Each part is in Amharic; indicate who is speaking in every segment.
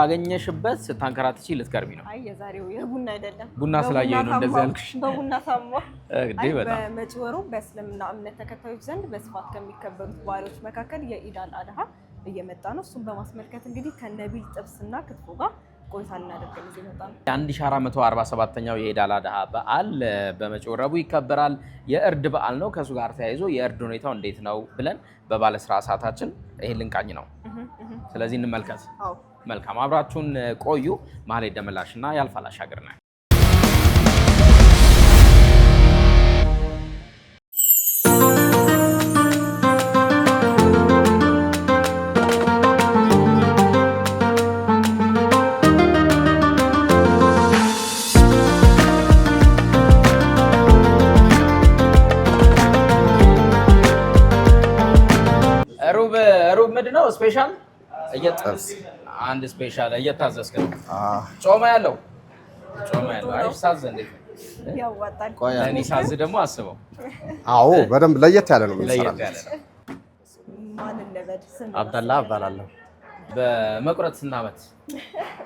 Speaker 1: ባገኘሽበት ስታንከራትቺ ልትቀርቢ ነው
Speaker 2: አይ የዛሬው የቡና አይደለም
Speaker 1: ቡና ስላየኝ ነው እንደዚህ ያልኩሽ
Speaker 2: በቡና ታማ
Speaker 1: እንግዲህ በጣም
Speaker 2: በመጪው በእስልምና እምነት ተከታዮች ዘንድ በስፋት ከሚከበሩት በዓሎች መካከል የኢድ አል-አድሃ እየመጣ ነው እሱን በማስመልከት እንግዲህ ከነቢል ጥብስና ክትፎ ጋር ቆይታ እናደርጋለን እዚህ መጣ ነው
Speaker 1: 1447ኛው የኢድ አል-አድሃ በዓል በመጪው ረቡዕ ይከበራል የእርድ በዓል ነው ከሱ ጋር ተያይዞ የእርድ ሁኔታው እንዴት ነው ብለን በባለ ስራ ሰዓታችን ይሄን ልንቃኝ ነው ስለዚህ እንመልከት መልካም አብራችሁን ቆዩ ማህሌ ደመላሽና ያልፋል አሻገር ነው ሩብ ምንድነው ስፔሻል እየጠብስ አንድ ስፔሻል እየታዘዝከ ጾማ ያለው አይ ሳዝ እንዴት
Speaker 2: ያዋጣል
Speaker 1: እኔ ሳዝ ደግሞ አስበው
Speaker 3: አዎ በደንብ ለየት ያለ ነው
Speaker 1: ለየት ያለ ነው
Speaker 2: ማን ለበድ ስም
Speaker 3: አብደላ እባላለሁ
Speaker 1: በመቁረጥ ስናመት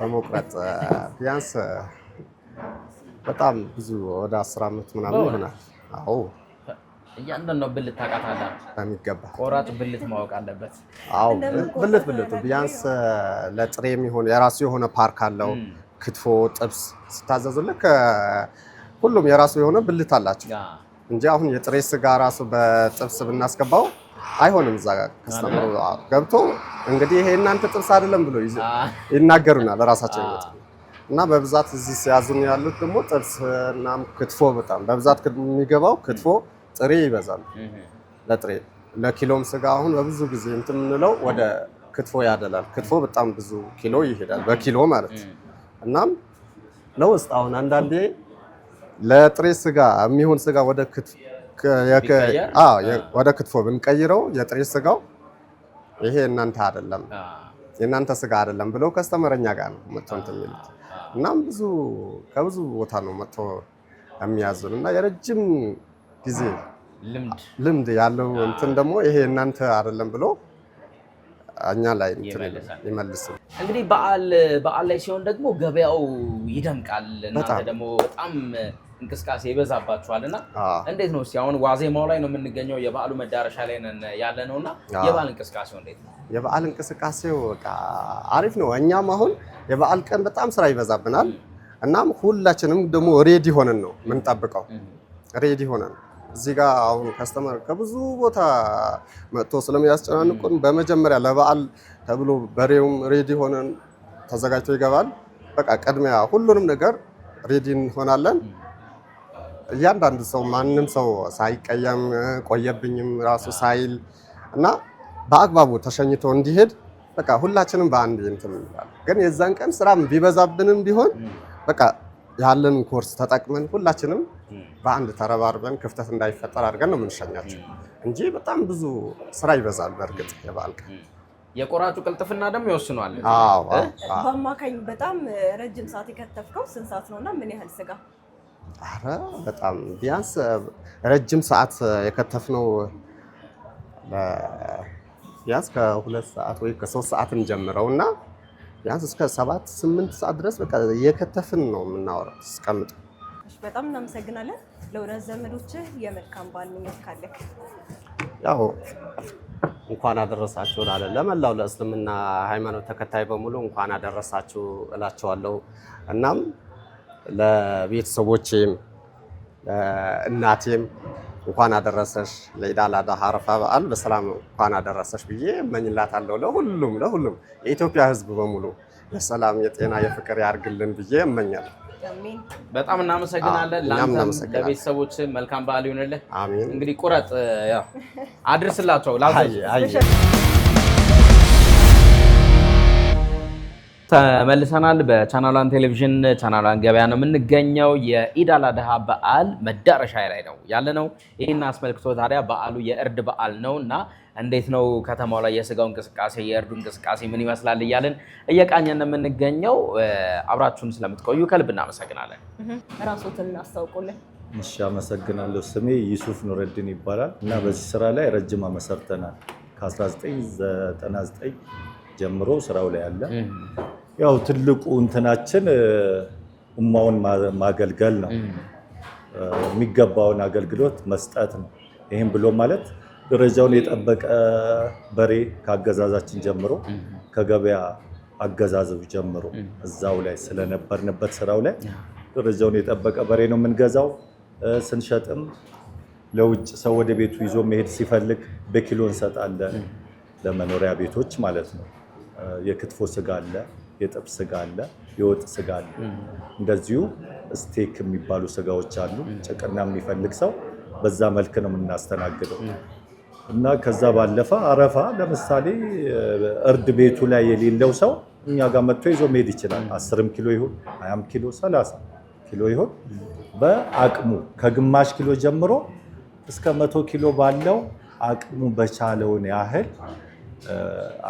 Speaker 3: በመቁረጥ ቢያንስ በጣም ብዙ ወደ 10 አመት ምናምን ይሆናል አዎ
Speaker 1: እያንዳንዱ ብልት ታውቃታለህ
Speaker 3: በሚገባ
Speaker 1: ቆራጭ ብልት ማወቅ አለበት
Speaker 3: አዎ ብልት ቢያንስ ለጥሬ የሚሆን የራሱ የሆነ ፓርክ አለው ክትፎ ጥብስ ስታዘዙልክ ሁሉም የራሱ የሆነ ብልት አላቸው እንጂ አሁን የጥሬ ስጋ ራሱ በጥብስ ብናስገባው አይሆንም እዛ ከስተመሩ ገብቶ እንግዲህ ይሄ እናንተ ጥብስ አይደለም ብሎ ይናገሩናል ራሳቸው እና በብዛት እዚህ ሲያዙን ያሉት ደግሞ ጥብስ እና ክትፎ በጣም በብዛት የሚገባው ክትፎ ጥሬ ይበዛል ለጥሬ ለኪሎም ስጋ አሁን በብዙ ጊዜ እንትምንለው ወደ ክትፎ ያደላል ክትፎ በጣም ብዙ ኪሎ ይሄዳል በኪሎ ማለት እናም ለውስጥ አሁን አንዳንዴ ለጥሬ ስጋ የሚሆን ስጋ ወደ ክትፎ ብንቀይረው የጥሬ ስጋው ይሄ እናንተ አይደለም የናንተ ስጋ አይደለም ብለው ከስተመረኛ ጋር ነው መጥቶ የሚሉት እናም ከብዙ ቦታ ነው መጥቶ የሚያዙን እና የረጅም ጊዜ ልምድ ያለው እንትን ደግሞ ይሄ እናንተ አይደለም ብሎ እኛ ላይ እንትን ይመልሳል
Speaker 1: እንግዲህ በዓል ላይ ሲሆን ደግሞ ገበያው ይደምቃል እናንተ ደግሞ በጣም እንቅስቃሴ ይበዛባችኋልና እንዴት ነው አሁን ዋዜማው ላይ ነው የምንገኘው የበዓሉ መዳረሻ ላይ ነን ያለ ነውና የበዓል እንቅስቃሴው እንዴት ነው
Speaker 3: የበዓል እንቅስቃሴው በቃ አሪፍ ነው እኛም አሁን የበዓል ቀን በጣም ስራ ይበዛብናል እናም ሁላችንም ደግሞ ሬዲ ሆነን ነው የምንጠብቀው ሬዲ ሆነን እዚህ ጋር አሁን ከስተመር ከብዙ ቦታ መጥቶ ስለሚያስጨናንቁን በመጀመሪያ ለበዓል ተብሎ በሬውም ሬዲ ሆነን ተዘጋጅቶ ይገባል በቃ ቀድሚያ ሁሉንም ነገር ሬዲ እንሆናለን እያንዳንዱ ሰው ማንንም ሰው ሳይቀየም ቆየብኝም ራሱ ሳይል እና በአግባቡ ተሸኝቶ እንዲሄድ በቃ ሁላችንም በአንድ እንትን እንላለን ግን የዛን ቀን ስራም ቢበዛብንም ቢሆን በቃ ያለን ኮርስ ተጠቅመን ሁላችንም በአንድ ተረባርበን ክፍተት እንዳይፈጠር አድርገን ነው የምንሸኛቸው እንጂ በጣም ብዙ ስራ ይበዛል በእርግጥ የበዓል ቀን
Speaker 1: የቆራጩ ቅልጥፍና ደግሞ ይወስኗል
Speaker 3: አዎ
Speaker 2: በአማካኝ በጣም ረጅም ሰዓት የከተፍከው ስንት ሰዓት ነውና ምን ያህል ስጋ
Speaker 3: አረ በጣም ቢያንስ ረጅም ሰዓት የከተፍነው ቢያንስ ከ2 ሰዓት ወይ ከ3 ሰዓት እንጀምረውና ቢያንስ እስከ 7-8 ሰዓት ድረስ በቃ የከተፍን ነው የምናወራው እስከምጥ
Speaker 2: በጣም እናመሰግናለን ለወዳጅ ዘመዶች የመልካም በዓል ምኞት ካለክ
Speaker 3: ያው እንኳን አደረሳችሁ ለመላው ለእስልምና ሃይማኖት ተከታይ በሙሉ እንኳን አደረሳችሁ እላቸዋለሁ እናም ለቤተሰቦቼም እናቴም እንኳን አደረሰሽ ለኢድ አል-አድሃ አረፋ በዓል በሰላም እንኳን አደረሰሽ ብዬ እመኝላታለሁ ለሁሉም የኢትዮጵያ ሕዝብ በሙሉ የሰላም የጤና የፍቅር ያርግልን ብዬ እመኛለሁ
Speaker 2: አሜን
Speaker 1: በጣም እናመሰግናለን ለቤተሰቦች መልካም በዓል ይሁንልህ
Speaker 3: አሜን
Speaker 1: እንግዲህ ቁረጥ ያው አድርስላቸው ተመልሰናል በቻናላን ቴሌቪዥን ቻናላን ገበያ ነው የምንገኘው የኢድ አል-አድሃ በዓል መዳረሻ ላይ ነው ያለነው ይሄን አስመልክቶ ታዲያ በዓሉ የእርድ በዓል ነውና እንዴት ነው ከተማው ላይ የስጋው እንቅስቃሴ የእርዱ እንቅስቃሴ ምን ይመስላል እያልን እየቃኘን የምንገኘው አብራችሁን ስለምትቆዩ ከልብ እናመሰግናለን
Speaker 2: ራስዎትን አስተዋውቁልን
Speaker 4: እሺ አመሰግናለሁ ስሜ ዩሱፍ ኑረዲን ይባላል እና በዚህ ስራ ላይ ረጅም ዓመት ሰርተናል ከ1999 ጀምሮ ስራው ላይ አለ ያው ትልቁ እንትናችን ኡማውን ማገልገል ነው። የሚገባውን አገልግሎት መስጠት ነው። ይሄን ብሎ ማለት ደረጃውን የጠበቀ በሬ ካገዛዛችን ጀምሮ ከገበያ አገዛዙ ጀምሮ እዛው ላይ ስለነበርንበት ስራው ላይ ደረጃውን የጠበቀ በሬ ነው የምንገዛው። ስንሸጥም ለውጭ ሰው ወደ ቤቱ ይዞ መሄድ ሲፈልግ በኪሎ እንሰጣለን። ለመኖሪያ ቤቶች ማለት ነው። የክትፎ ስጋ አለ፣ የጥብስ ስጋ አለ፣ የወጥ ስጋ አለ። እንደዚሁ ስቴክ የሚባሉ ስጋዎች አሉ። ጭቅና የሚፈልግ ሰው በዛ መልክ ነው የምናስተናግደው እና ከዛ ባለፈ አረፋ ለምሳሌ እርድ ቤቱ ላይ የሌለው ሰው እኛ ጋር መጥቶ ይዞ መሄድ ይችላል። 10 ኪሎ ይሁን 20 ኪሎ 30 ኪሎ ይሁን በአቅሙ ከግማሽ ኪሎ ጀምሮ እስከ 100 ኪሎ ባለው አቅሙ በቻለውን ያህል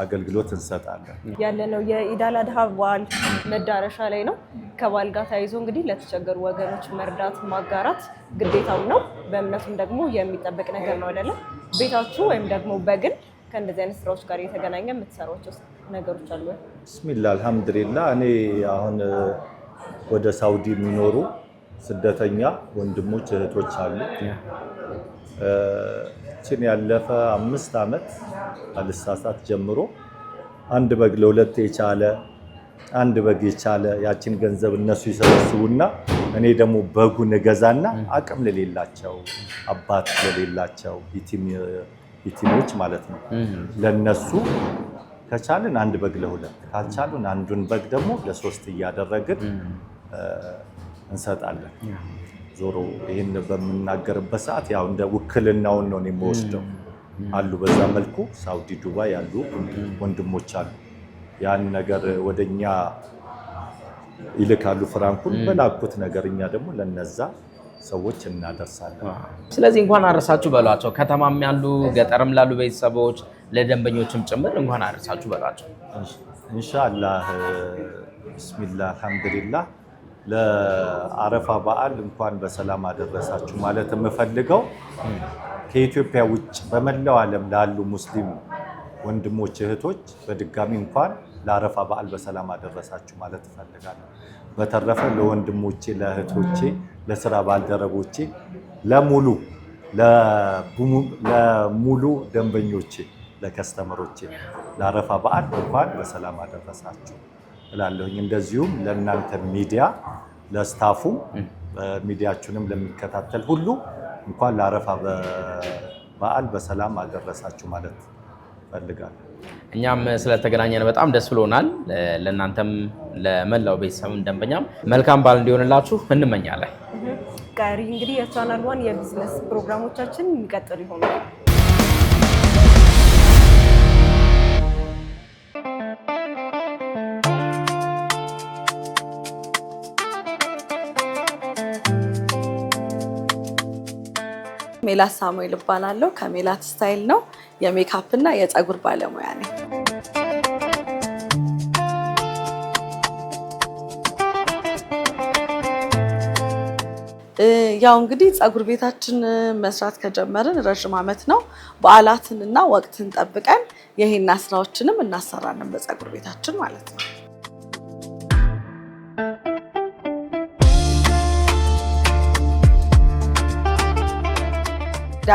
Speaker 4: አገልግሎት እንሰጣለን።
Speaker 2: ያለነው የኢድ አል አድሃ በዓል መዳረሻ ላይ ነው። ከበዓል ጋር ተያይዞ እንግዲህ ለተቸገሩ ወገኖች መርዳት ማጋራት ግዴታው ነው። በእምነቱም ደግሞ የሚጠበቅ ነገር ነው አይደለም? ቤታችሁ ወይም ደግሞ በግል ከእንደዚህ አይነት ስራዎች ጋር የተገናኘ የምትሰሯቸው ነገሮች አሉ? ቢስሚላህ
Speaker 4: አልሐምዱሊላህ። እኔ አሁን ወደ ሳውዲ የሚኖሩ ስደተኛ ወንድሞች እህቶች አሉ። እችን ያለፈ 5 ዓመት አልሳሳት ጀምሮ አንድ በግ ለሁለት የቻለ አንድ በግ የቻለ ያችን ገንዘብ እነሱ ይሰበስቡና እኔ ደግሞ በጉን እገዛና አቅም ለሌላቸው አባት ለሌላቸው ይቲሞች ማለት ነው ለነሱ ከቻልን አንድ በግ ለሁለት ካልቻሉን አንዱን በግ ደግሞ ለሶስት እያደረግን እንሰጣለን። ዞሮ ይሄን በምናገርበት ሰዓት ያው እንደ ውክልናውን ነው የሚወስደው አሉ። በዛ መልኩ ሳውዲ ዱባይ ያሉ ወንድሞች አሉ። ያን ነገር ወደኛ ይልካሉ ፍራንኩን በላኩት ነገር እኛ ደግሞ ለነዛ ሰዎች እናደርሳለን።
Speaker 1: ስለዚህ እንኳን አረሳችሁ በሏቸው። ከተማም ያሉ ገጠርም ላሉ ቤተሰቦች ለደንበኞችም ጭምር እንኳን አረሳችሁ በሏቸው።
Speaker 4: ኢንሻአላህ ቢስሚላህ አልሐምዱሊላህ። ለአረፋ በዓል እንኳን በሰላም አደረሳችሁ ማለት የምፈልገው ከኢትዮጵያ ውጭ በመላው ዓለም ላሉ ሙስሊም ወንድሞች እህቶች በድጋሚ እንኳን ለአረፋ በዓል በሰላም አደረሳችሁ ማለት እፈልጋለሁ። በተረፈ ለወንድሞቼ፣ ለእህቶቼ፣ ለስራ ባልደረቦቼ፣ ለሙሉ ደንበኞቼ፣ ለከስተመሮቼ ለአረፋ በዓል እንኳን በሰላም አደረሳችሁ እላለሁኝ። እንደዚሁም ለእናንተ ሚዲያ ለስታፉ ሚዲያችሁንም ለሚከታተል ሁሉ እንኳን ለአረፋ በዓል በሰላም አደረሳችሁ ማለት እፈልጋለሁ።
Speaker 1: እኛም ስለተገናኘን በጣም ደስ ብሎናል። ለእናንተም ለመላው ቤተሰብም ደንበኛም መልካም በዓል እንዲሆንላችሁ እንመኛለን።
Speaker 2: ቀሪ እንግዲህ የቻናል ዋን የቢዝነስ ፕሮግራሞቻችን የሚቀጥል ይሆናል። ሜላት ሳሙኤል እባላለሁ። ከሜላት ስታይል ነው። የሜካፕ እና የፀጉር ባለሙያ ነኝ። ያው እንግዲህ ፀጉር ቤታችን መስራት ከጀመርን ረጅም ዓመት ነው። በዓላትን እና ወቅትን ጠብቀን የሄና ስራዎችንም እናሰራለን በፀጉር ቤታችን ማለት ነው።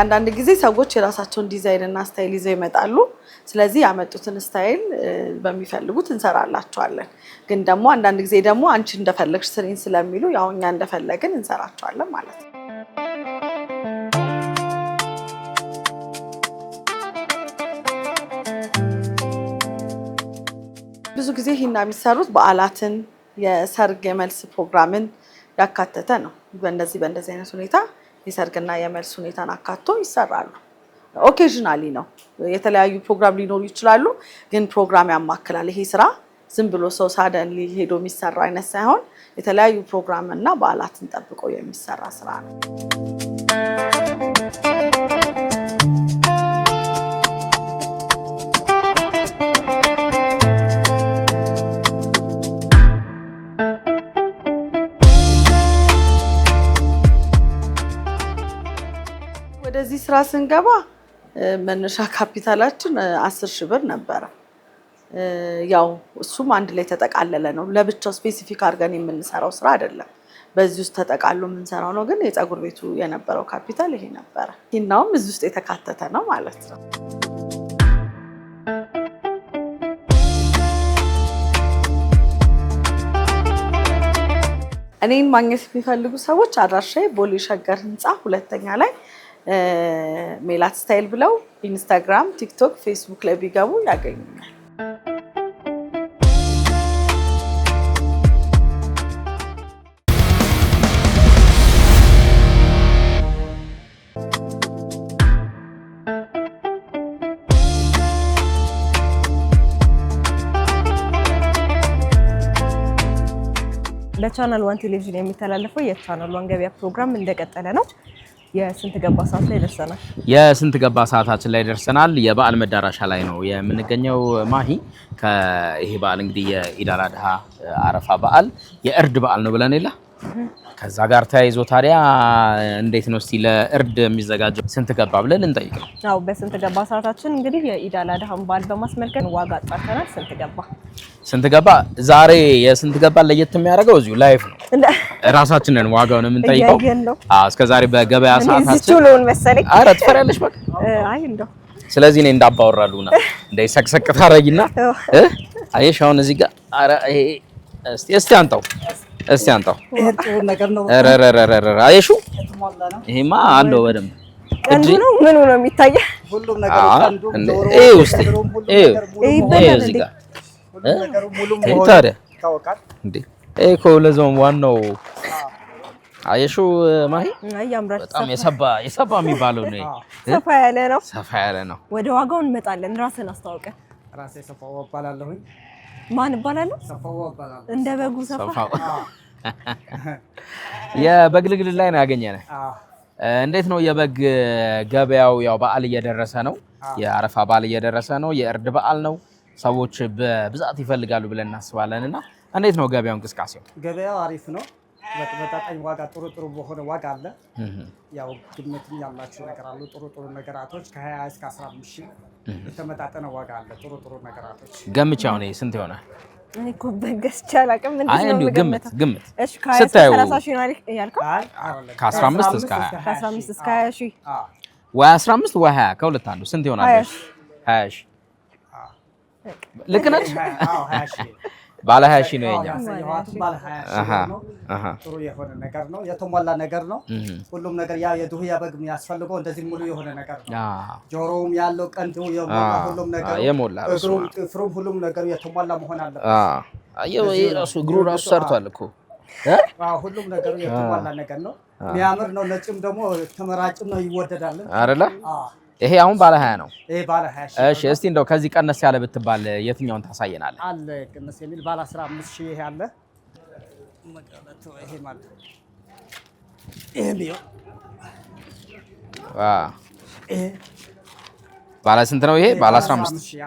Speaker 2: አንዳንድ ጊዜ ሰዎች የራሳቸውን ዲዛይን እና ስታይል ይዘው ይመጣሉ። ስለዚህ ያመጡትን ስታይል በሚፈልጉት እንሰራላቸዋለን። ግን ደግሞ አንዳንድ ጊዜ ደግሞ አንቺ እንደፈለግሽ ስሪን ስለሚሉ ያው እኛ እንደፈለግን እንሰራቸዋለን ማለት ነው። ብዙ ጊዜ ሂና የሚሰሩት በዓላትን፣ የሰርግ የመልስ ፕሮግራምን ያካተተ ነው። በእንደዚህ አይነት ሁኔታ የሰርግና የመልስ ሁኔታን አካቶ ይሰራሉ። ኦኬዥናሊ ነው፣ የተለያዩ ፕሮግራም ሊኖሩ ይችላሉ፣ ግን ፕሮግራም ያማክላል። ይሄ ስራ ዝም ብሎ ሰው ሳደንሊ ሄዶ የሚሰራ አይነት ሳይሆን የተለያዩ ፕሮግራም እና በዓላትን ጠብቆ የሚሰራ ስራ ነው። ወደዚህ ስራ ስንገባ መነሻ ካፒታላችን 10 ሺህ ብር ነበረ። ያው እሱም አንድ ላይ ተጠቃለለ ነው። ለብቻው ስፔሲፊክ አድርገን የምንሰራው ስራ አይደለም። በዚህ ውስጥ ተጠቃሎ የምንሰራው ነው። ግን የፀጉር ቤቱ የነበረው ካፒታል ይሄ ነበረ። ይሄናውም እዚህ ውስጥ የተካተተ ነው ማለት ነው። እኔን ማግኘት የሚፈልጉ ሰዎች አድራሻዬ ቦሌ ሸገር ህንፃ 2ኛ ላይ ሜላት ስታይል ብለው ኢንስታግራም፣ ቲክቶክ፣ ፌስቡክ ላይ ቢገቡ ያገኙኛል።
Speaker 5: ለቻናል ዋን ቴሌቪዥን የሚተላለፈው የቻናል ዋን ገበያ ፕሮግራም እንደቀጠለ ነው። የስንት ገባ ሰዓት ላይ ደርሰናል።
Speaker 1: የስንት ገባ ሰዓታችን ላይ ደርሰናል። የበዓል መዳረሻ ላይ ነው የምንገኘው። ማሂ ከይሄ በዓል እንግዲህ የኢድ አል አድሃ አረፋ በዓል የእርድ በዓል ነው ብለን የለ ከዛ ጋር ተያይዞ ታዲያ እንዴት ነው እስቲ ለእርድ የሚዘጋጀው ስንት ገባ ብለን እንጠይቅ ነው።
Speaker 5: አዎ በስንት ገባ ሰዓታችን እንግዲህ የኢድ አል አድሃን በዓል በማስመልከት ዋጋ አጣርተናል። ስንት ገባ ዛሬ የስንት ገባ ለየት የሚያደርገው እዚሁ ላይፍ ነው። ራሳችንን ዋጋውን የምንጠይቀው እስከ ዛሬ በገበያ ሰዓታችን ነው መሰለኝ።
Speaker 1: ኧረ ትፈሪያለሽ በቃ
Speaker 5: አይ እንደው
Speaker 1: ስለዚህ እኔ እንዳባወራሉና እንደ ሰቅሰቅ ታረጊና አየሽ አሁን እዚህ ጋር ኧረ ይሄ እስቲ አንጣው
Speaker 6: ይሄ ጥሩ ነገር ነው።
Speaker 1: አየሹ ይሄማ አለው በደምብ
Speaker 5: ቀንዱ ነው ምኑ ነው የሚታየው?
Speaker 6: ሁሉም ነገር ቀንዱ ዶሮ
Speaker 1: ውስጥ እዚህ ጋር
Speaker 6: ሁሉም ነገር ሙሉ ሆኖ ይታወቃል
Speaker 1: እንዴ እኮ ለዞም ዋናው አየሹ ማሂ በጣም የሰባ የሚባለው ነው።
Speaker 5: ሰፋ ያለ ነው። ወደ ዋጋው እንመጣለን። ራስን አስተዋውቀን።
Speaker 6: ራሴ ሰፋው እባላለሁ።
Speaker 5: ማን እባላለሁ?
Speaker 6: ሰፋው እባላለሁ።
Speaker 5: እንደ በጉ ሰፋው።
Speaker 1: የበግ ልግል ላይ ነው ያገኘነ። እንዴት ነው የበግ ገበያው? ያው በዓል እየደረሰ ነው። የአረፋ በዓል እየደረሰ ነው። የእርድ በዓል ነው። ሰዎች በብዛት ይፈልጋሉ ብለን እናስባለን እና እንዴት ነው ገበያው እንቅስቃሴው?
Speaker 6: ገበያው አሪፍ ነው። በተመጣጣኝ ዋጋ ጥሩ በሆነ ዋጋ አለ። ያው ግምትም ያላችሁ ነገር አሉ። ጥሩ ነገራቶች ከ20 እስከ 15 ሺህ የተመጣጠነ ዋጋ አለ። ጥሩ ነገራቶች
Speaker 1: ገምቼ አሁን ስንት ይሆናል?
Speaker 5: እኔ እኮ በገዝቼ አላውቅም። ምንድን ነው
Speaker 1: ግምት
Speaker 5: እሺ ከ30 ሺህ ነው ያልከው?
Speaker 6: አይ
Speaker 1: ከ15 እስከ 20
Speaker 5: ከ15 እስከ 20 ሺህ
Speaker 1: ወይ 15 ወይ 20 ከሁለት አንዱ ስንት ይሆናል? 20 ሺህ ልክ ነች።
Speaker 6: አዎ 20 ሺህ
Speaker 1: ባለ 20 ሺህ ነው የኛ።
Speaker 6: ባለ 20 ሺህ ነው። ጥሩ የሆነ ነገር ነው። የተሟላ ነገር ነው። ሁሉም ነገር ያ የዱህያ በግ የሚያስፈልገው እንደዚህ ሙሉ የሆነ ነገር ነው። ጆሮውም ያለው ቀንዱ የሞላ ሁሉም ነገር
Speaker 1: የሞላ
Speaker 6: እግሩም ጥፍሩም ሁሉም ነገር የተሟላ መሆን አለበት።
Speaker 1: አየው ራሱ እግሩ ራሱ ሰርቷል እኮ
Speaker 6: ሁሉም ነገሩ የተሟላ ነገር ነው። የሚያምር ነው። ነጭም ደግሞ ተመራጭም ነው። ይወደዳል
Speaker 1: አይደለ? ይሄ አሁን ባለ 20 ነው።
Speaker 6: ይሄ ባለ 20 ሺህ።
Speaker 1: እሺ እስቲ እንደው ከዚህ ቀነስ ያለ ብትባል የትኛውን ታሳየናለህ?
Speaker 6: አለ ቀነስ የሚል ባለ 15 ሺህ ይሄ አለ። መቀለቱ ይሄ ማለት ይሄ ቢዮ
Speaker 1: ባለ ስንት ነው ይሄ? ባለ 15
Speaker 6: ሺህ።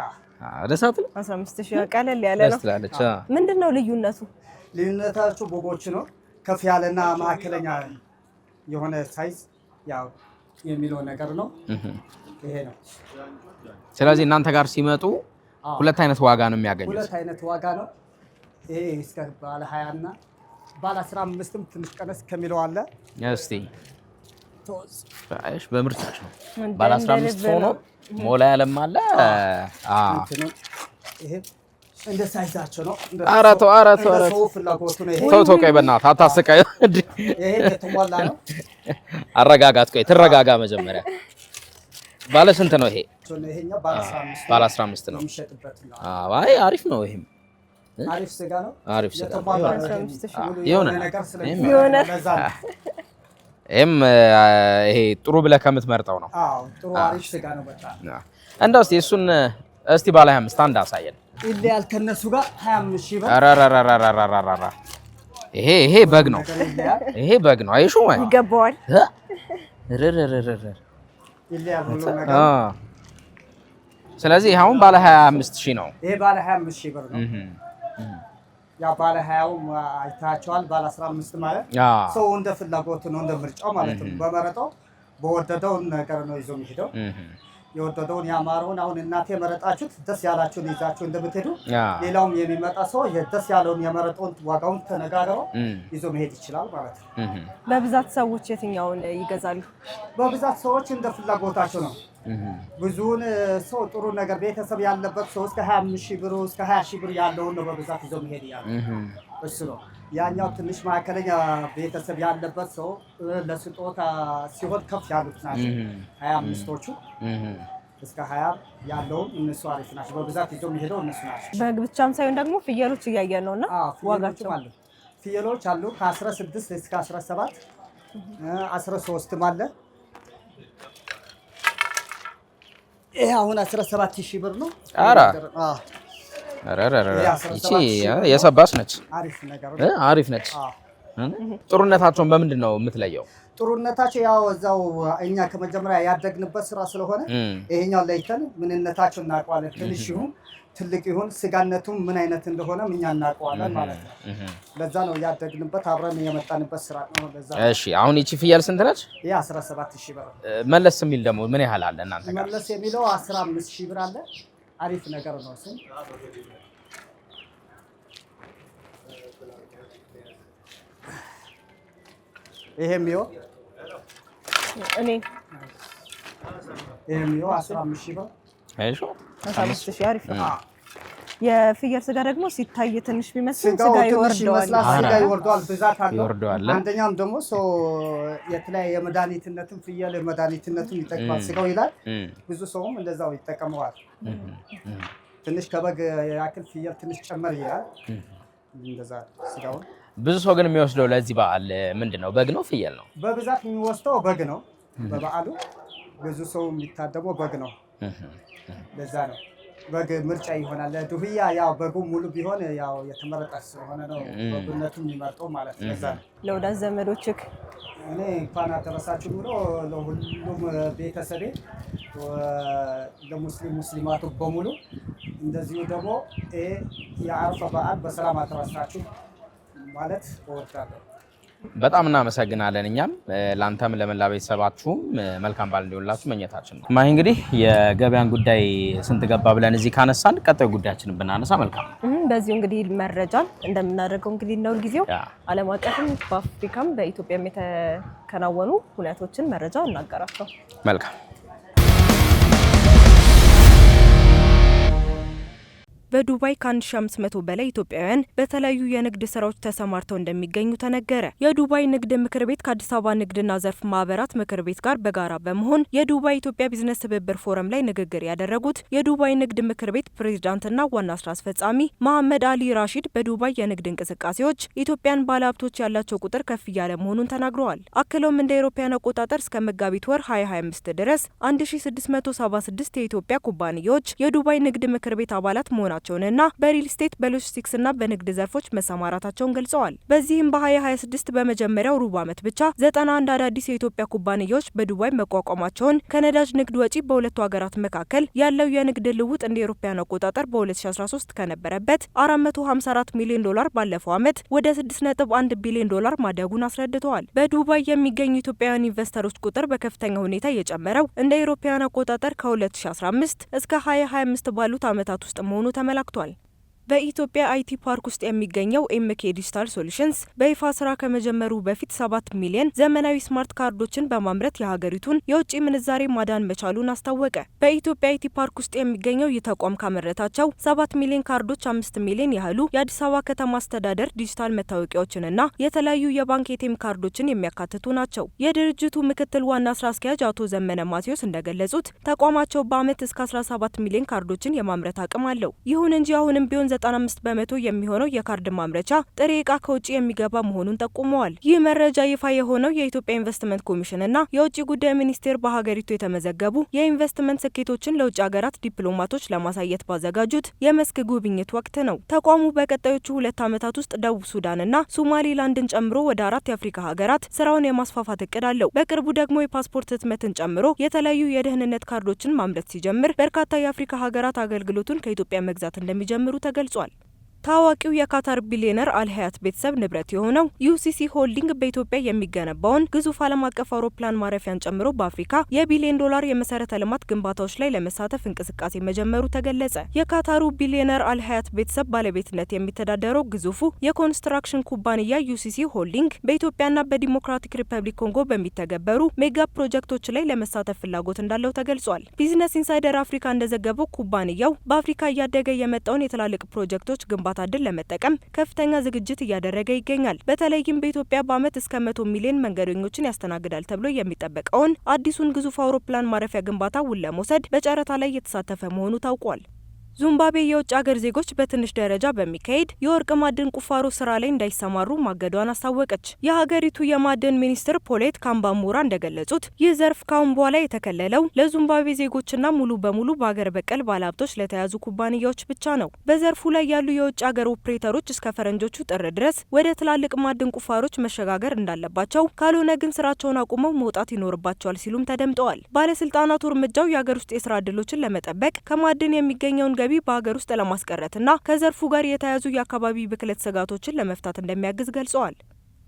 Speaker 1: ደሳት
Speaker 5: 15 ሺህ ቀለል ያለ ነው።
Speaker 1: ትላለች።
Speaker 5: ምንድነው ልዩነቱ?
Speaker 6: ልዩነታቸው በጎች ነው። ከፍ ያለና ማዕከለኛ የሆነ ሳይዝ ያው የሚለው ነገር ነው። ይሄ ነው።
Speaker 1: ስለዚህ እናንተ ጋር ሲመጡ ሁለት አይነት ዋጋ ነው የሚያገኙት።
Speaker 6: ሁለት አይነት ዋጋ ነው። ይሄ እስከ ባለ 20 እና ባለ 15ም ትንሽ ቀነስ ከሚለው አለ።
Speaker 1: እስቲ አይሽ በምርጫሽ ነው። ባለ 15 ሆኖ ሞላ ያለም አለ።
Speaker 6: ይሄ እንደ ሳይዛቸው ነው።
Speaker 1: አራቶ
Speaker 6: ሰው ፍላጎቱ ነው። ይሄ
Speaker 1: ተው ቆይ በእናትህ አታስቀይ።
Speaker 6: ይሄ የተሟላ ነው።
Speaker 1: አረጋጋት ቆይ ትረጋጋ መጀመሪያ። ባለ ስንት ነው ይሄ?
Speaker 6: ይሄኛው
Speaker 1: ባለ 15 ነው
Speaker 6: የሚሸጥበት ነው።
Speaker 1: አይ አሪፍ ነው። ይሄም
Speaker 6: አሪፍ ስጋ ነው።
Speaker 1: አሪፍ ስጋ
Speaker 6: የሆነ ነገር
Speaker 1: ይሄም ይሄ ጥሩ ብለህ ከምትመርጠው ነው።
Speaker 6: አዎ ጥሩ አሪፍ ስጋ ነው በጣም።
Speaker 1: እንደው እስቲ እሱን እስቲ ባለ 25 አንድ አሳየን።
Speaker 6: ይለያል ከነሱ ጋር 25 ሺህ ብር።
Speaker 1: አራራራራራራራ ይሄ በግ ነው። ይሄ በግ ነው። አይሹ ወይ
Speaker 5: ይገባዋል።
Speaker 6: ይለያል ሁሉ ነገር።
Speaker 1: ስለዚህ አሁን ባለ 25 ሺህ ነው።
Speaker 6: ይሄ ባለ 25 ሺህ ብር ነው። ያ ባለ 20ው አይታቸዋል። ባለ 15 ማለት ሰው እንደ ፍላጎቱ ነው፣ እንደ ምርጫው ማለት ነው። በመረጠው በወደደው ነገር ነው ይዞ የሚሄደው። የወደደውን ያማረውን አሁን እናንተ የመረጣችሁት ደስ ያላችሁን ይዛችሁ እንደምትሄዱ ሌላውም የሚመጣ ሰው ደስ ያለውን የመረጠውን ዋጋውን ተነጋግረው ይዞ መሄድ ይችላል ማለት ነው።
Speaker 5: በብዛት ሰዎች የትኛውን ይገዛሉ?
Speaker 6: በብዛት ሰዎች እንደ ፍላጎታቸው ነው። ብዙውን ሰው ጥሩ ነገር ቤተሰብ ያለበት ሰው እስከ 25,000 ብር እስከ 20,000 ብር ያለውን ነው በብዛት ይዞ መሄድ ያለው እሱ ነው። ያኛው ትንሽ ማዕከለኛ ቤተሰብ ያለበት ሰው ለስጦታ ሲሆን ከፍ ያሉት ናቸው 25ዎቹ እስከ 20 ያለውን እነሱ አሪፍ ናቸው። በብዛት ይዞ የሚሄደው እነሱ ናቸው።
Speaker 5: በግ ብቻም ሳይሆን ደግሞ ፍየሎች እያየን ነውና ዋጋቸው
Speaker 6: አሉ። ፍየሎች አሉ ከ16 እስከ 17 13 አለ። ይሄ አሁን 17,000 ብር ነው።
Speaker 1: ይቺ የሰባች ነች። አሪፍ ነች። ጥሩነታቸውን በምንድን ነው የምትለየው?
Speaker 6: ጥሩነታቸው ያው እዛው እኛ ከመጀመሪያ ያደግንበት ስራ ስለሆነ ይሄኛው ለይተን ምንነታቸው እናውቀዋለን። ትንሽ ይሁን ትልቅ ይሁን ስጋነቱም ምን አይነት እንደሆነ እኛ እናውቀዋለን ማለት ነው። ለዛ ነው ያደግንበት አብረን የመጣንበት ስራ ነው። ለዛ
Speaker 1: እሺ አሁን ይቺ ፍየል ስንት ነች?
Speaker 6: ይሄ 17,000 ብር።
Speaker 1: መለስ የሚል ደግሞ ምን ያህል አለ እናንተ ጋር?
Speaker 6: መለስ የሚለው 15,000 ብር አለ። አሪፍ ነገር ነው እሱ። ይሄም ይኸው 15,000 ብር።
Speaker 1: አይሾ
Speaker 5: 15,000 አሪፍ ነው። የፍየል ስጋ ደግሞ ሲታይ ትንሽ ቢመስል ስጋ
Speaker 6: ይወርደዋል፣ ብዛት አለው። አንደኛም ደግሞ የተለያየ የመድኃኒትነትን ፍየል መድኃኒትነቱን ይጠቅማል ስጋው ይላል። ብዙ ሰውም እንደዛው ይጠቀመዋል። ትንሽ ከበግ ያክል ፍየል ትንሽ ጨመር ይላል። እንደዛ ስጋውን
Speaker 1: ብዙ ሰው ግን የሚወስደው ለዚህ በዓል ምንድነው? በግ ነው ፍየል ነው?
Speaker 6: በብዛት የሚወስደው በግ ነው። በበዓሉ ብዙ ሰው የሚታደመው በግ ነው። ለዛ ነው በግ ምርጫ ይሆናል። ለዱህያ ያው በጉ ሙሉ ቢሆን ያው የተመረጠ ስለሆነ ነው በግነቱም የሚመርጠው ማለት ነው። ለዛ ነው
Speaker 5: ለወዳጅ ዘመዶችክ
Speaker 6: እኔ እንኳን አደረሳችሁ ብሎ ለሁሉም ቤተሰቤ ለሙስሊማቱ በሙሉ እንደዚሁ ደግሞ የአረፋ በዓል በሰላም አደረሳችሁ ማለት እወዳለሁ።
Speaker 1: በጣም እናመሰግናለን። እኛም ላንተም ለመላ ቤተሰባችሁም መልካም በዓል እንዲሆንላችሁ መኘታችን ነው። ማይ እንግዲህ የገበያን ጉዳይ ስንት ገባ ብለን እዚህ ካነሳን ቀጣዩ ጉዳያችንን ብናነሳ መልካም ነው።
Speaker 5: በዚሁ እንግዲህ መረጃን እንደምናደርገው እንግዲህ ነው ጊዜው ዓለም አቀፍም በአፍሪካም በኢትዮጵያም የተከናወኑ ሁነቶችን መረጃ እናገራቸው።
Speaker 1: መልካም
Speaker 5: በዱባይ ከ1500 በላይ ኢትዮጵያውያን በተለያዩ የንግድ ስራዎች ተሰማርተው እንደሚገኙ ተነገረ። የዱባይ ንግድ ምክር ቤት ከአዲስ አበባ ንግድና ዘርፍ ማህበራት ምክር ቤት ጋር በጋራ በመሆን የዱባይ ኢትዮጵያ ቢዝነስ ትብብር ፎረም ላይ ንግግር ያደረጉት የዱባይ ንግድ ምክር ቤት ፕሬዝዳንትና ዋና ስራ አስፈጻሚ መሐመድ አሊ ራሺድ በዱባይ የንግድ እንቅስቃሴዎች ኢትዮጵያን ባለሀብቶች ያላቸው ቁጥር ከፍ እያለ መሆኑን ተናግረዋል። አክለውም እንደ አውሮፓውያን አቆጣጠር እስከ መጋቢት ወር 2025 ድረስ 1676 የኢትዮጵያ ኩባንያዎች የዱባይ ንግድ ምክር ቤት አባላት መሆናቸውንና በሪል ስቴት በሎጂስቲክስና በንግድ ዘርፎች መሰማራታቸውን ገልጸዋል። በዚህም በ2026 በመጀመሪያው ሩብ ዓመት ብቻ 91 አዳዲስ የኢትዮጵያ ኩባንያዎች በዱባይ መቋቋማቸውን ከነዳጅ ንግድ ወጪ በሁለቱ ሀገራት መካከል ያለው የንግድ ልውውጥ እንደ አውሮፓውያን አቆጣጠር በ2013 ከነበረበት $454 ሚሊዮን ባለፈው ዓመት ወደ $6.1 ቢሊዮን ማደጉን አስረድተዋል። በዱባይ የሚገኙ ኢትዮጵያውያን ኢንቨስተሮች ቁጥር በከፍተኛ ሁኔታ የጨመረው እንደ አውሮፓውያን አቆጣጠር ከ2015 እስከ 2025 ባሉት ዓመታት ውስጥ መሆኑ ተመላክቷል። በኢትዮጵያ አይቲ ፓርክ ውስጥ የሚገኘው ኤምኬ ዲጂታል ሶሉሽንስ በይፋ ስራ ከመጀመሩ በፊት 7 ሚሊዮን ዘመናዊ ስማርት ካርዶችን በማምረት የሀገሪቱን የውጭ ምንዛሬ ማዳን መቻሉን አስታወቀ። በኢትዮጵያ አይቲ ፓርክ ውስጥ የሚገኘው ይህ ተቋም ካመረታቸው 7 ሚሊዮን ካርዶች 5 ሚሊዮን ያህሉ የአዲስ አበባ ከተማ አስተዳደር ዲጂታል መታወቂያዎችንና የተለያዩ የባንክ ኤቲኤም ካርዶችን የሚያካትቱ ናቸው። የድርጅቱ ምክትል ዋና ስራ አስኪያጅ አቶ ዘመነ ማቴዎስ እንደገለጹት ተቋማቸው በአመት እስከ 17 ሚሊዮን ካርዶችን የማምረት አቅም አለው። ይሁን እንጂ አሁንም ቢሆን 95 በመቶ የሚሆነው የካርድ ማምረቻ ጥሬ ዕቃ ከውጭ የሚገባ መሆኑን ጠቁመዋል። ይህ መረጃ ይፋ የሆነው የኢትዮጵያ ኢንቨስትመንት ኮሚሽንና የውጭ ጉዳይ ሚኒስቴር በሀገሪቱ የተመዘገቡ የኢንቨስትመንት ስኬቶችን ለውጭ ሀገራት ዲፕሎማቶች ለማሳየት ባዘጋጁት የመስክ ጉብኝት ወቅት ነው። ተቋሙ በቀጣዮቹ 2 ዓመታት ውስጥ ደቡብ ሱዳንና ሶማሌላንድን ጨምሮ ወደ 4 የአፍሪካ ሀገራት ስራውን የማስፋፋት እቅድ አለው። በቅርቡ ደግሞ የፓስፖርት ህትመትን ጨምሮ የተለያዩ የደህንነት ካርዶችን ማምረት ሲጀምር በርካታ የአፍሪካ ሀገራት አገልግሎቱን ከኢትዮጵያ መግዛት እንደሚጀምሩ ተገልጿል። ታዋቂው የካታር ቢሊዮነር አልሀያት ቤተሰብ ንብረት የሆነው ዩሲሲ ሆልዲንግ በኢትዮጵያ የሚገነባውን ግዙፍ ዓለም አቀፍ አውሮፕላን ማረፊያን ጨምሮ በአፍሪካ የቢሊዮን ዶላር የመሰረተ ልማት ግንባታዎች ላይ ለመሳተፍ እንቅስቃሴ መጀመሩ ተገለጸ። የካታሩ ቢሊዮነር አልሀያት ቤተሰብ ባለቤትነት የሚተዳደረው ግዙፉ የኮንስትራክሽን ኩባንያ ዩሲሲ ሆልዲንግ በኢትዮጵያና በዲሞክራቲክ ሪፐብሊክ ኮንጎ በሚተገበሩ ሜጋ ፕሮጀክቶች ላይ ለመሳተፍ ፍላጎት እንዳለው ተገልጿል። ቢዝነስ ኢንሳይደር አፍሪካ እንደዘገበው ኩባንያው በአፍሪካ እያደገ የመጣውን የትላልቅ ፕሮጀክቶች ግንባታ ዕድል ለመጠቀም ከፍተኛ ዝግጅት እያደረገ ይገኛል። በተለይም በኢትዮጵያ በዓመት እስከ 100 ሚሊዮን መንገደኞችን ያስተናግዳል ተብሎ የሚጠበቀውን አዲሱን ግዙፍ አውሮፕላን ማረፊያ ግንባታ ውል ለመውሰድ በጨረታ ላይ እየተሳተፈ መሆኑ ታውቋል። ዚምባብዌ የውጭ ሀገር ዜጎች በትንሽ ደረጃ በሚካሄድ የወርቅ ማዕድን ቁፋሮ ስራ ላይ እንዳይሰማሩ ማገዷን አስታወቀች። የሀገሪቱ የማዕድን ሚኒስትር ፖሌት ካምባሙራ እንደገለጹት ይህ ዘርፍ ካሁን በኋላ የተከለለው ለዚምባብዌ ዜጎችና ሙሉ በሙሉ በሀገር በቀል ባለሀብቶች ለተያዙ ኩባንያዎች ብቻ ነው። በዘርፉ ላይ ያሉ የውጭ ሀገር ኦፕሬተሮች እስከ ፈረንጆቹ ጥር ድረስ ወደ ትላልቅ ማዕድን ቁፋሮች መሸጋገር እንዳለባቸው፣ ካልሆነ ግን ስራቸውን አቁመው መውጣት ይኖርባቸዋል ሲሉም ተደምጠዋል። ባለስልጣናቱ እርምጃው የሀገር ውስጥ የስራ ዕድሎችን ለመጠበቅ ከማዕድን የሚገኘውን በሀገር ውስጥ ለማስቀረትና ከዘርፉ ጋር የተያያዙ የአካባቢ ብክለት ስጋቶችን ለመፍታት እንደሚያግዝ ገልጸዋል።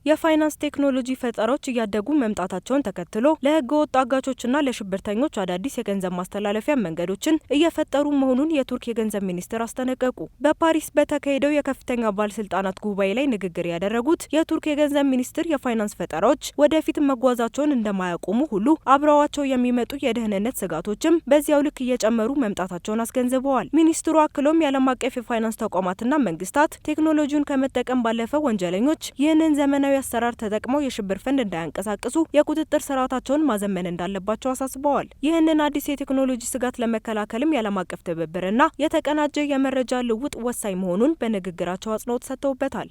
Speaker 5: የፋይናንስ ቴክኖሎጂ ፈጠራዎች እያደጉ መምጣታቸውን ተከትሎ ለህገ ወጥ አጋቾችና ለሽብርተኞች አዳዲስ የገንዘብ ማስተላለፊያ መንገዶችን እየፈጠሩ መሆኑን የቱርክ የገንዘብ ሚኒስትር አስጠነቀቁ። በፓሪስ በተካሄደው የከፍተኛ ባለስልጣናት ጉባኤ ላይ ንግግር ያደረጉት የቱርክ የገንዘብ ሚኒስትር የፋይናንስ ፈጠራዎች ወደፊት መጓዛቸውን እንደማያቆሙ ሁሉ አብረዋቸው የሚመጡ የደህንነት ስጋቶችም በዚያው ልክ እየጨመሩ መምጣታቸውን አስገንዝበዋል። ሚኒስትሩ አክሎም የዓለም አቀፍ የፋይናንስ ተቋማትና መንግስታት ቴክኖሎጂውን ከመጠቀም ባለፈ ወንጀለኞች ይህንን ዘመናዊ አሰራር ተጠቅመው የሽብር ፈንድ እንዳያንቀሳቅሱ የቁጥጥር ስርዓታቸውን ማዘመን እንዳለባቸው አሳስበዋል። ይህንን አዲስ የቴክኖሎጂ ስጋት ለመከላከልም የዓለም አቀፍ ትብብርና የተቀናጀ የመረጃ ልውውጥ ወሳኝ መሆኑን በንግግራቸው አጽንኦት ሰጥተውበታል።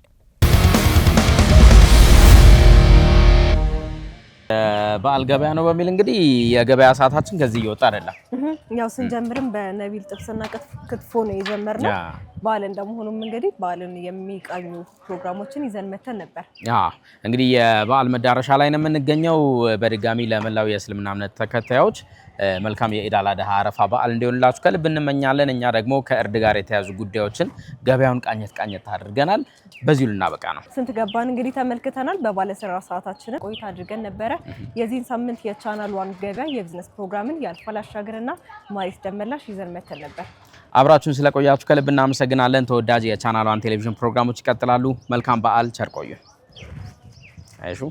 Speaker 1: በዓል ገበያ ነው በሚል እንግዲህ የገበያ ሰዓታችን ከዚህ እየወጣ አይደለም።
Speaker 5: ያው ስንጀምርም በነቢል ጥብስና ክትፎ ነው የጀመርነው። በዓል እንደመሆኑም እንግዲህ በዓልን የሚቃኙ ፕሮግራሞችን ይዘን መተን ነበር።
Speaker 1: እንግዲህ የበዓል መዳረሻ ላይ ነው የምንገኘው። በድጋሚ ለመላው የእስልምና እምነት ተከታዮች መልካም የኢድ አል አድሃ አረፋ በዓል እንዲሆንላችሁ ከልብ እንመኛለን። እኛ ደግሞ ከእርድ ጋር የተያዙ ጉዳዮችን ገበያውን ቃኘት አድርገናል። በዚሁ ልናበቃ ነው።
Speaker 5: ስንት ገባን እንግዲህ ተመልክተናል። በባለስራ ሰዓታችን ቆይታ አድርገን ነበረ። የዚህን ሳምንት የቻናል ዋን ገበያ የቢዝነስ ፕሮግራምን ያልፋል አሻገርና ማሪስ ደመላሽ ይዘን መተን ነበር።
Speaker 1: አብራችሁን ስለቆያችሁ ከልብ እናመሰግናለን። ተወዳጅ የቻናል ዋን ቴሌቪዥን ፕሮግራሞች ይቀጥላሉ። መልካም በዓል፣ ቸር ቆዩ። አይሹ